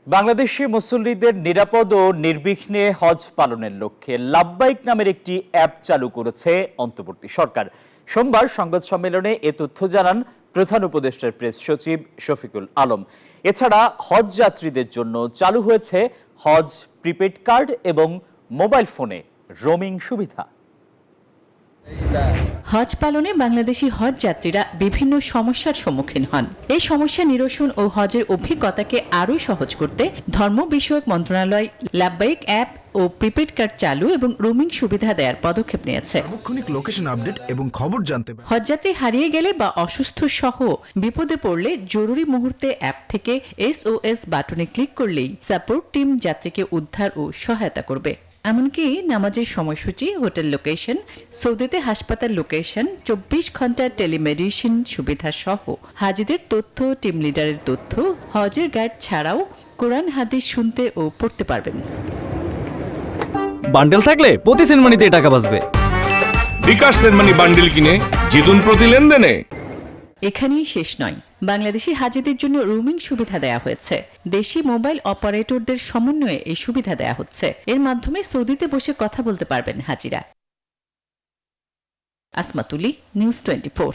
বাংলাদেশি মুসল্লিদের নিরাপদ ও নির্বিঘ্নে হজ পালনের লক্ষ্যে লাব্বাইক নামের একটি অ্যাপ চালু করেছে অন্তর্বর্তী সরকার। সোমবার সংবাদ সম্মেলনে এ তথ্য জানান প্রধান উপদেষ্টার প্রেস সচিব শফিকুল আলম। এছাড়া হজ যাত্রীদের জন্য চালু হয়েছে হজ প্রিপেড কার্ড এবং মোবাইল ফোনে রোমিং সুবিধা। হজ পালনে বাংলাদেশি হজ যাত্রীরা বিভিন্ন সমস্যার সম্মুখীন হন। এই সমস্যা নিরসন ও হজের অভিজ্ঞতাকে আরও সহজ করতে ধর্ম বিষয়ক মন্ত্রণালয় লাব্বাইক অ্যাপ ও প্রিপেড কার্ড চালু এবং রোমিং সুবিধা দেওয়ার পদক্ষেপ নিয়েছে। সার্বক্ষণিক লোকেশন আপডেট এবং খবর জানতে হজযাত্রী হারিয়ে গেলে বা অসুস্থ সহ বিপদে পড়লে জরুরি মুহূর্তে অ্যাপ থেকে SOS বাটনে ক্লিক করলেই সাপোর্ট টিম যাত্রীকে উদ্ধার ও সহায়তা করবে। এমনকি নামাজের সময়সূচি, হোটেল লোকেশন, সৌদিতে হাসপাতাল লোকেশন, 24 ঘন্টা টেলিমেডিসিন সুবিধা সহ হাজিদের তথ্য, টিম লিডারের তথ্য, হজের গাইড ছাড়াও কোরআন হাদিস শুনতে ও পড়তে পারবেন। বান্ডেল থাকলে প্রতি সেনমানিতে টাকা বাঁচবে। বিকাশ সেনমানি বান্ডেল কিনে জিতুন প্রতি লেনদেনে। এখানেই শেষ নয়, বাংলাদেশি হাজিদের জন্য রোমিং সুবিধা দেয়া হয়েছে। দেশি মোবাইল অপারেটরদের সমন্বয়ে এই সুবিধা দেয়া হচ্ছে। এর মাধ্যমে সৌদিতে বসে কথা বলতে পারবেন হাজিরা। আসমাতুলি, নিউজ 24।